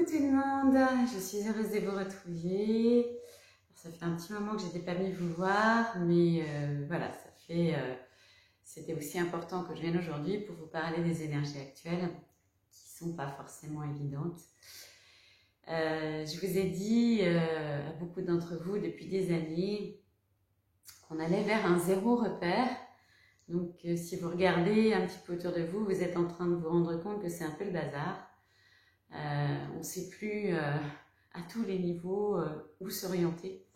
Coucou tout le monde, je suis heureuse de vous retrouver. Ça fait un petit moment que j'étais pas venue vous voir, mais voilà, c'était aussi important que je vienne aujourd'hui pour vous parler des énergies actuelles qui sont pas forcément évidentes. Je vous ai dit à beaucoup d'entre vous depuis des années qu'on allait vers un zéro repère. Donc si vous regardez un petit peu autour de vous, vous êtes en train de vous rendre compte que c'est un peu le bazar. On ne sait plus à tous les niveaux où s'orienter.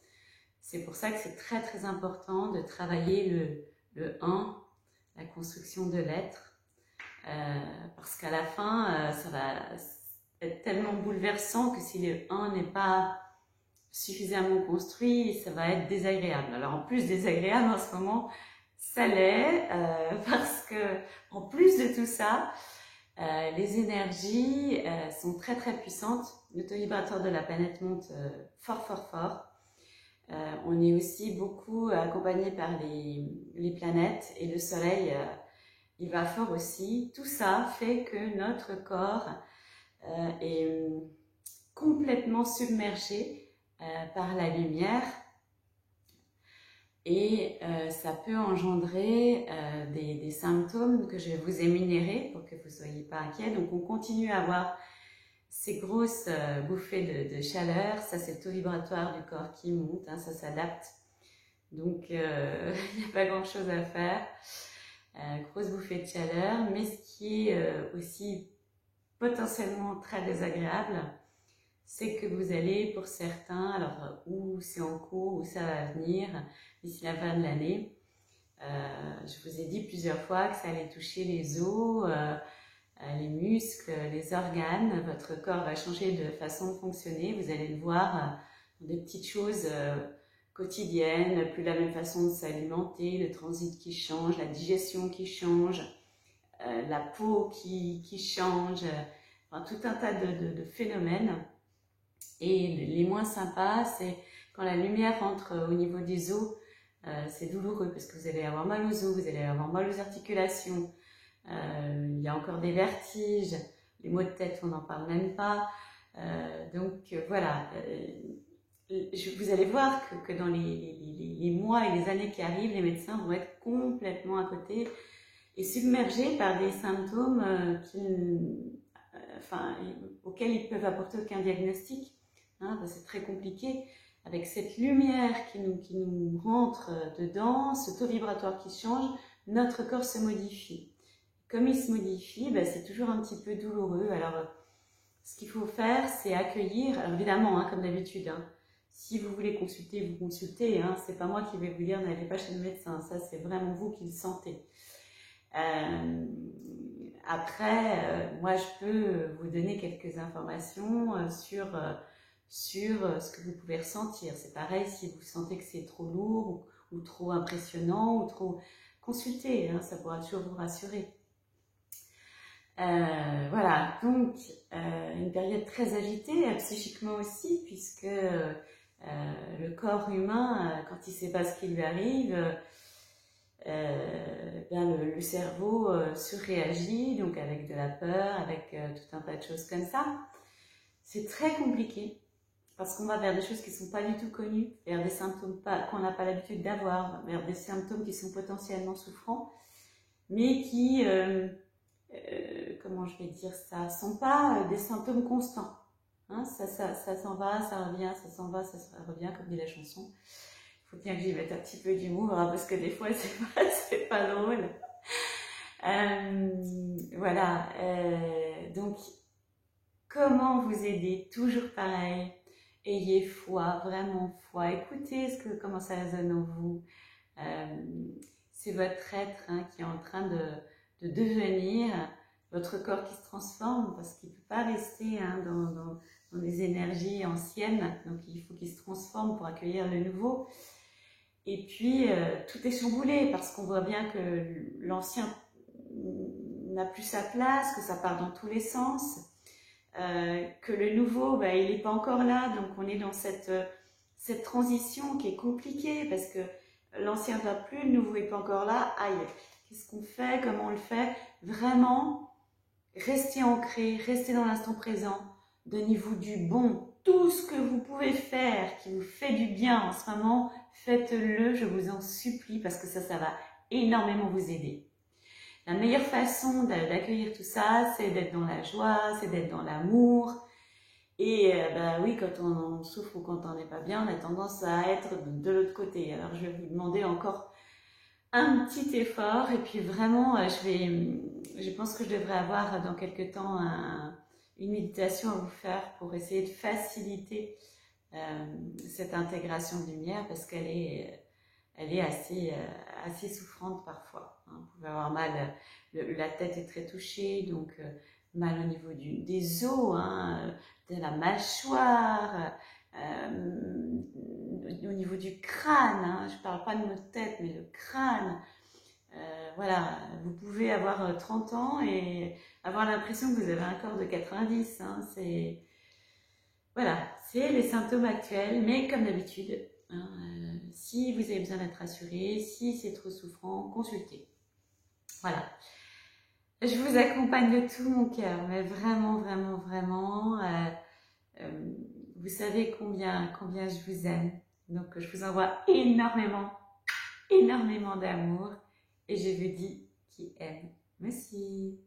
C'est pour ça que c'est très très important de travailler le 1, la construction de l'être, parce qu'à la fin, ça va être tellement bouleversant que si le 1 n'est pas suffisamment construit, ça va être désagréable. Alors en plus désagréable en ce moment, ça l'est, parce que en plus de tout ça, les énergies sont très très puissantes. Le taux vibratoire de la planète monte fort fort fort. On est aussi beaucoup accompagné par les planètes et le soleil, il va fort aussi. Tout ça fait que notre corps est complètement submergé par la lumière. Et ça peut engendrer des symptômes que je vais vous énumérer pour que vous ne soyez pas inquiets. Donc on continue à avoir ces grosses bouffées de chaleur. Ça, c'est le taux vibratoire du corps qui monte, hein, ça s'adapte. Donc il n'y a pas grand chose à faire. Grosse bouffée de chaleur, mais ce qui est aussi potentiellement très désagréable, c'est que vous allez, pour certains, alors où c'est en cours, où ça va venir, d'ici la fin de l'année, je vous ai dit plusieurs fois que ça allait toucher les os, les muscles, les organes, votre corps va changer de façon de fonctionner, vous allez le voir dans des petites choses quotidiennes, plus la même façon de s'alimenter, le transit qui change, la digestion qui change, la peau qui change, enfin, tout un tas de phénomènes. Et les moins sympas, c'est quand la lumière entre au niveau des os, c'est douloureux parce que vous allez avoir mal aux os, vous allez avoir mal aux articulations, il y a encore des vertiges, les maux de tête, on n'en parle même pas. Voilà, vous allez voir que dans les mois et les années qui arrivent, les médecins vont être complètement à côté et submergés par des symptômes auxquels ils ne peuvent apporter aucun diagnostic. Hein, c'est très compliqué. Avec cette lumière qui nous rentre dedans, ce taux vibratoire qui change, notre corps se modifie. Comme il se modifie, c'est toujours un petit peu douloureux. Alors, ce qu'il faut faire, c'est accueillir. Alors évidemment, hein, comme d'habitude, hein, si vous voulez consulter, vous consultez. Hein, c'est pas moi qui vais vous dire n'allez pas chez le médecin. Ça, c'est vraiment vous qui le sentez. Après, moi, je peux vous donner quelques informations sur ce que vous pouvez ressentir. C'est pareil si vous sentez que c'est trop lourd ou trop impressionnant ou trop... Consultez, hein, ça pourra toujours vous rassurer. Voilà, donc une période très agitée, psychiquement aussi, puisque le corps humain, quand il ne sait pas ce qui lui arrive, le cerveau surréagit, donc avec de la peur, avec tout un tas de choses comme ça. C'est très compliqué parce qu'on va vers des choses qui ne sont pas du tout connues, vers des symptômes qu'on n'a pas l'habitude d'avoir, vers des symptômes qui sont potentiellement souffrants, mais qui, comment je vais dire ça, sont pas des symptômes constants. Hein, ça s'en va, ça revient, ça s'en va, ça revient, comme dit la chanson. Il faut bien que j'y mette un petit peu d'humour, hein, parce que des fois, c'est pas drôle. Voilà, donc, comment vous aider? Toujours pareil. Ayez foi, vraiment foi. Écoutez comment ça résonne en vous. C'est votre être, hein, qui est en train de devenir, votre corps qui se transforme, parce qu'il ne peut pas rester, hein, dans des énergies anciennes. Donc il faut qu'il se transforme pour accueillir le nouveau. Et puis tout est chamboulé parce qu'on voit bien que l'ancien n'a plus sa place, que ça part dans tous les sens. Que le nouveau, il n'est pas encore là, donc on est dans cette transition qui est compliquée parce que l'ancien ne va plus, le nouveau n'est pas encore là. Aïe, qu'est-ce qu'on fait, comment on le fait? Vraiment, restez ancré, restez dans l'instant présent, donnez-vous du bon. Tout ce que vous pouvez faire qui vous fait du bien en ce moment, faites-le, je vous en supplie, parce que ça va énormément vous aider. La meilleure façon d'accueillir tout ça, c'est d'être dans la joie, c'est d'être dans l'amour. Et bah oui, quand on souffre ou quand on n'est pas bien, on a tendance à être de l'autre côté. Alors je vais vous demander encore un petit effort et puis vraiment, je pense que je devrais avoir dans quelques temps une méditation à vous faire pour essayer de faciliter cette intégration de lumière parce qu'elle est assez souffrante parfois. Hein. Vous pouvez avoir mal, la tête est très touchée, donc mal au niveau des os, hein, de la mâchoire, au niveau du crâne, hein. Je ne parle pas de notre tête, mais le crâne. Voilà, vous pouvez avoir 30 ans et avoir l'impression que vous avez un corps de 90. Hein. Voilà, c'est les symptômes actuels, mais comme d'habitude, hein, si vous avez besoin d'être rassuré, si c'est trop souffrant, consultez. Voilà. Je vous accompagne de tout mon cœur, mais vraiment, vraiment, vraiment. Vous savez combien je vous aime. Donc, je vous envoie énormément, énormément d'amour. Et je vous dis qui aime. Merci.